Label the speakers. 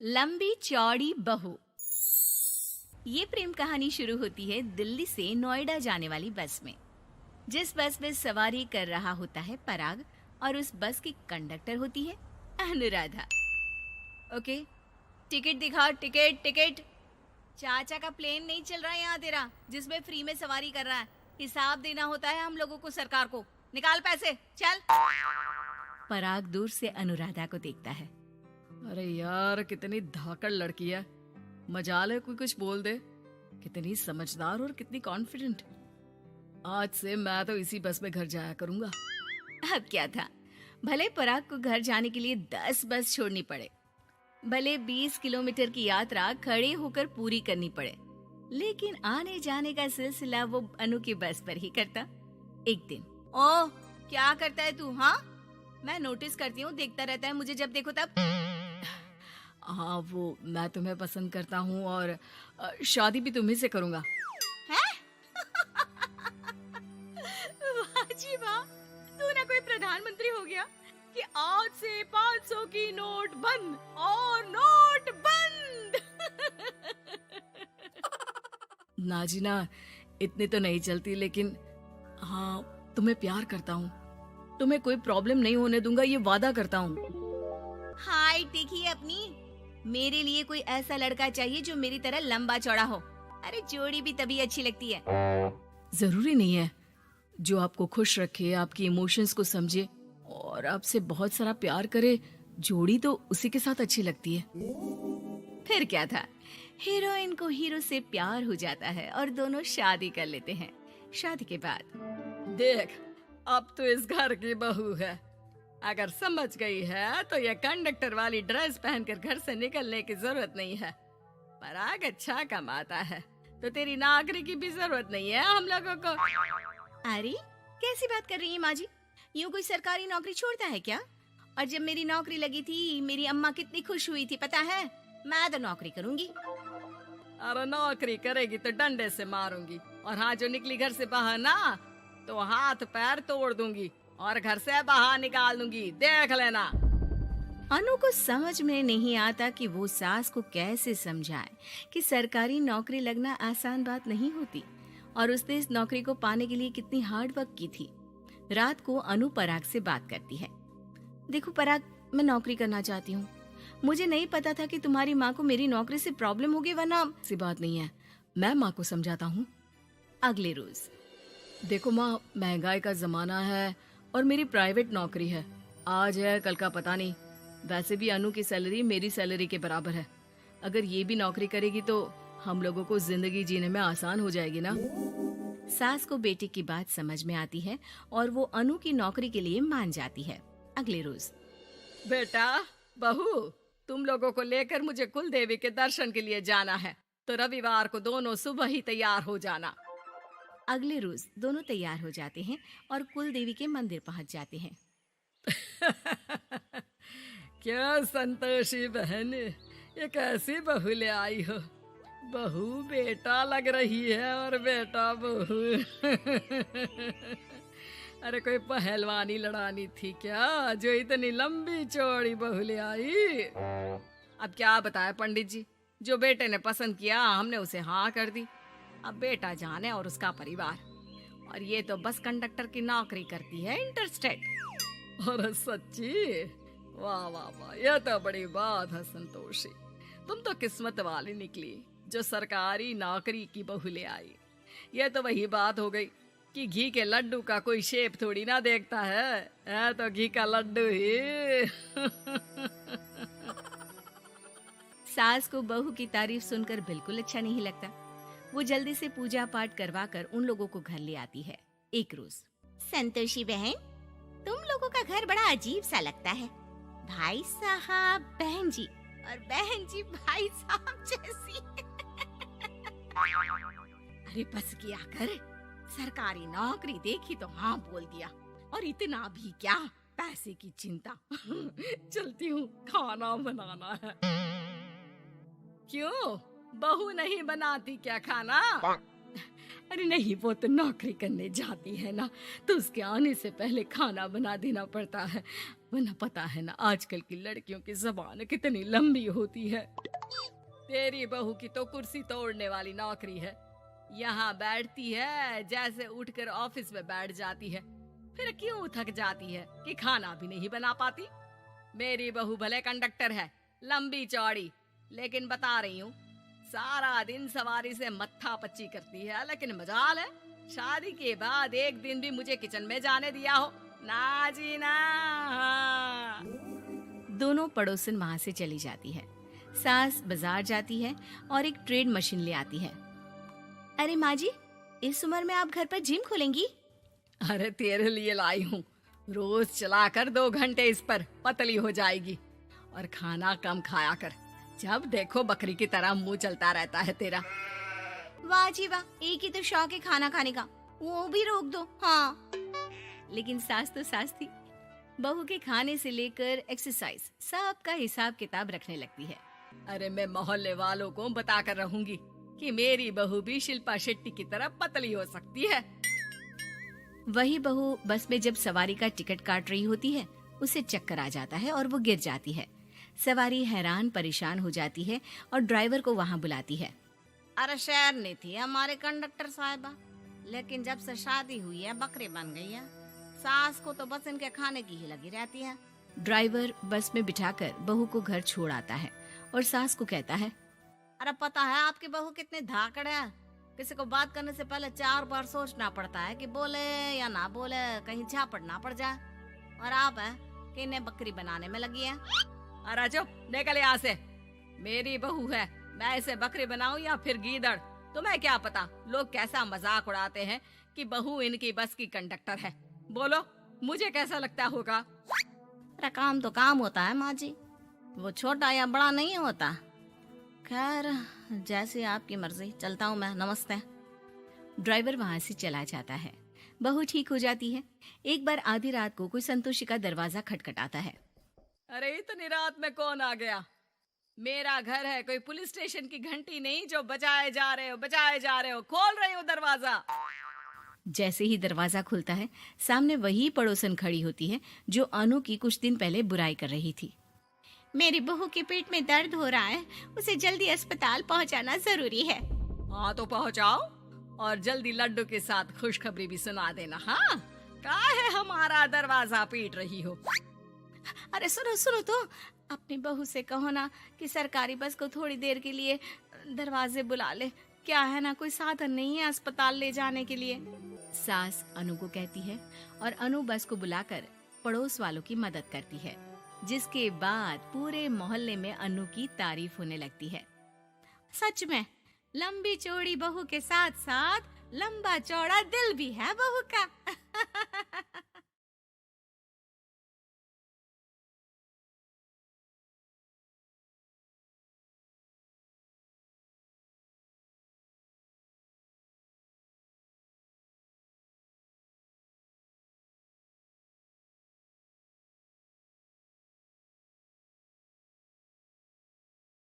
Speaker 1: लंबी चौड़ी बहू। ये प्रेम कहानी शुरू होती है दिल्ली से नोएडा जाने वाली बस में। जिस बस में सवारी कर रहा होता है पराग और उस बस की कंडक्टर होती है अनुराधा। ओके, टिकट दिखाओ, टिकट टिकट। चाचा का प्लेन नहीं चल रहा है यहाँ तेरा, जिसमें फ्री में सवारी कर रहा है। हिसाब देना होता है हम लोगों को, सरकार को। निकाल पैसे, चल। पराग दूर से अनुराधा को देखता है।
Speaker 2: अरे यार, कितनी धाकड़ लड़की है। मजाल है कोई कुछ बोल दे। कितनी समझदार और कितनी कॉन्फिडेंट। आज से मैं तो इसी बस में घर जाया करूंगा।
Speaker 1: अब क्या था, भले पराग को घर जाने के लिए 10 बस छोड़नी पड़े, भले 20 किलोमीटर की यात्रा खड़े होकर पूरी करनी पड़े, लेकिन आने जाने का सिलसिला वो अनु की बस पर ही करता। एक दिन, ओह क्या करता है तू? हाँ, मैं नोटिस करती हूँ, देखता रहता है मुझे जब देखो तब।
Speaker 2: हाँ, वो मैं तुम्हें पसंद करता हूँ और शादी भी तुम्ही से करूंगा।
Speaker 1: हैं? वाह जी वाह, तू ना कोई प्रधानमंत्री हो गया कि आज से 500 की नोट बंद और नोट बंद।
Speaker 2: नाजिना, इतनी तो नहीं चलती, लेकिन हाँ, तुम्हें प्यार करता हूँ। तुम्हें कोई प्रॉब्लम नहीं होने दूंगा, ये वादा करता हूँ।
Speaker 1: हाइट देखिए अपनी। मेरे लिए कोई ऐसा लड़का चाहिए जो मेरी तरह लंबा चौड़ा हो। अरे जोड़ी भी तभी अच्छी लगती है।
Speaker 2: जरूरी नहीं है, जो आपको खुश रखे, आपकी इमोशंस को समझे और आपसे बहुत सारा प्यार करे, जोड़ी तो उसी के साथ अच्छी लगती है।
Speaker 1: फिर क्या था, हीरोइन को हीरो से प्यार हो जाता है और दोनों शादी कर लेते हैं। शादी के बाद
Speaker 2: देख, अब तो इस घर की बहू है। अगर समझ गई है तो ये कंडक्टर वाली ड्रेस पहनकर घर से निकलने की जरूरत नहीं है। पराग अच्छा कमाता है तो तेरी नौकरी की भी जरूरत नहीं है हम लोगों को।
Speaker 1: अरे कैसी बात कर रही है माँ जी? यूँ कोई सरकारी नौकरी छोड़ता है क्या? और जब मेरी नौकरी लगी थी, मेरी अम्मा कितनी खुश हुई थी पता है? मैं तो नौकरी करूंगी।
Speaker 2: अरे नौकरी करेगी तो डंडे से मारूंगी, और हाँ, जो निकली घर से बाहर ना, तो हाथ पैर तोड़ दूंगी और घर से बाहर निकाल दूंगी, देख लेना।
Speaker 1: अनु को समझ में नहीं आता कि वो सास को कैसे समझाए कि सरकारी नौकरी लगना आसान बात नहीं होती, और उसने इस नौकरी को पाने के लिए कितनी हार्ड वर्क की थी। रात को अनु पराग से बात करती है। देखो पराग, मैं नौकरी करना चाहती हूँ। मुझे नहीं पता था कि तुम्हारी माँ को मेरी नौकरी से प्रॉब्लम होगी, वरना।
Speaker 2: ऐसी बात नहीं है, मैं माँ को समझाता हूँ।
Speaker 1: अगले रोज,
Speaker 2: देखो माँ, महंगाई का जमाना है और मेरी प्राइवेट नौकरी है। आज है कल का पता नहीं। वैसे भी अनु की सैलरी मेरी सैलरी के बराबर है। अगर ये भी नौकरी करेगी तो हम लोगों को जिंदगी जीने में आसान हो जाएगी ना।
Speaker 1: सास को बेटे की बात समझ में आती है और वो अनु की नौकरी के लिए मान जाती है। अगले रोज,
Speaker 2: बेटा, बहू, तुम लोगों को लेकर मुझे कुल देवी के दर्शन के लिए जाना है, तो रविवार को दोनों सुबह ही तैयार हो जाना।
Speaker 1: अगले रोज दोनों तैयार हो जाते हैं और कुल देवी के मंदिर पहुंच जाते हैं।
Speaker 2: क्या संतोषी बहन, ये कैसी बहू ले आई हो। बहू बेटा लग रही है और बेटा बहू। अरे कोई पहलवानी लड़ानी थी क्या, जो इतनी लंबी चौड़ी बहू ले आई? अब क्या बताए पंडित जी, जो बेटे ने पसंद किया हमने उसे हाँ कर दी। अब बेटा जाने और उसका परिवार। और ये तो बस कंडक्टर की नौकरी करती है, इंटरस्टेट। और सच्ची, वाह वाह वाह, यह तो बड़ी बात है संतोषी। तुम तो किस्मत वाली निकली जो सरकारी नौकरी की बहू ले आई। यह तो वही बात हो गई कि घी के लड्डू का कोई शेप थोड़ी ना देखता है तो घी का लड्डू ही।
Speaker 1: सास को बहू की तारीफ सुनकर बिल्कुल अच्छा नहीं लगता। वो जल्दी से पूजा पाठ करवा कर उन लोगों को घर ले आती है। एक रोज, संतोषी बहन, तुम लोगों का घर बड़ा अजीब सा लगता है। भाई साहब बहन जी, और बहन जी भाई साहब जैसी। अरे बस किया कर, सरकारी नौकरी देखी तो हाँ बोल दिया, और इतना भी क्या, पैसे की चिंता।
Speaker 2: चलती हूँ, खाना बनाना है। क्यों, बहू नहीं बनाती क्या खाना? अरे नहीं, वो तो नौकरी करने जाती है ना, तो उसके आने से पहले खाना बना देना पड़ता है, वरना पता है ना आजकल की लड़कियों की ज़बान कितनी लंबी होती है। तेरी बहू की तो कुर्सी तोड़ने वाली नौकरी है, यहाँ बैठती है जैसे उठकर ऑफिस में बैठ जाती है, फिर क्यों थक जाती है कि खाना भी नहीं बना पाती। मेरी बहू भले कंडक्टर है, लंबी चौड़ी, लेकिन बता रही हूँ सारा दिन सवारी से मत्था पच्ची करती है, लेकिन मजाल है शादी के बाद एक दिन भी मुझे किचन में जाने दिया हो ना जी ना।
Speaker 1: दोनों पड़ोसन वहां से चली जाती है। सास बाजार जाती है और एक ट्रेड मशीन ले आती है। अरे माँ जी, इस उम्र में आप घर पर जिम खोलेंगी?
Speaker 2: अरे तेरे लिए लाई हूँ, रोज चलाकर 2 घंटे इस पर, पतली हो जाएगी। और खाना कम खाया कर, जब देखो बकरी की तरह मुंह चलता रहता है तेरा।
Speaker 1: वाह जी वाह, एक ही तो शौक है खाना खाने का, वो भी रोक दो। हाँ, लेकिन सास तो सास थी, बहू के खाने से लेकर एक्सरसाइज सब का हिसाब किताब रखने लगती है।
Speaker 2: अरे मैं मोहल्ले वालों को बताकर रहूंगी कि मेरी बहू भी शिल्पा शेट्टी की तरह पतली हो सकती है।
Speaker 1: वही बहू बस में जब सवारी का टिकट काट रही होती है, उसे चक्कर आ जाता है और वो गिर जाती है। सवारी हैरान परेशान हो जाती है और ड्राइवर को वहाँ बुलाती है।
Speaker 3: अरे शहर नहीं थी हमारे कंडक्टर साहिबा, लेकिन जब से शादी हुई है बकरी बन गई है। सास को तो बस इनके खाने की ही लगी रहती है।
Speaker 1: ड्राइवर बस में बिठाकर बहू को घर छोड़ आता है और सास को कहता है,
Speaker 3: अरे पता है आपकी बहू कितनी धाकड़ है, किसी को बात करने से पहले 4 बार सोचना पड़ता है कि बोले या ना बोले, कहीं झापड़ ना पड़ जाए। और आप है कि इन्हें बकरी बनाने में लगी है।
Speaker 2: अरे चुप, निकल यहाँ से। मेरी बहू है, मैं इसे बकरी बनाऊं या फिर गीदड़, तुम्हें क्या पता लोग कैसा मजाक उड़ाते हैं कि बहू इनकी बस की कंडक्टर है। बोलो मुझे कैसा लगता होगा?
Speaker 3: अरे काम तो काम होता है माँ जी, वो छोटा या बड़ा नहीं होता। खैर जैसी आपकी मर्जी, चलता हूँ मैं, नमस्ते।
Speaker 1: ड्राइवर वहाँ से चला जाता है। बहू ठीक हो जाती है। एक बार आधी रात को कोई संतोषी का दरवाजा खटखटाता है।
Speaker 2: अरे इतनी रात में कौन आ गया? मेरा घर है, कोई पुलिस स्टेशन की घंटी नहीं जो बजाए जा रहे हो। खोल रही हो दरवाजा।
Speaker 1: जैसे ही दरवाजा खुलता है, सामने वही पड़ोसन खड़ी होती है जो अनु की कुछ दिन पहले बुराई कर रही थी।
Speaker 3: मेरी बहू के पेट में दर्द हो रहा है, उसे जल्दी अस्पताल पहुंचाना जरूरी है।
Speaker 2: हाँ तो पहुंचाओ, और जल्दी लड्डू के साथ खुशखबरी भी सुना देना। हाँ, काहे हमारा दरवाजा पीट रही हो?
Speaker 3: अरे सुनो तो, अपनी बहू से कहो ना कि सरकारी बस को थोड़ी देर के लिए दरवाजे बुला ले। क्या है ना, कोई साधन नहीं है अस्पताल ले जाने के लिए।
Speaker 1: सास अनु को कहती है और अनु बस को बुलाकर पड़ोस वालों की मदद करती है, जिसके बाद पूरे मोहल्ले में अनु की तारीफ होने लगती है।
Speaker 3: सच में लंबी चौड़ी बहू के साथ साथ लंबा चौड़ा दिल भी है बहू का।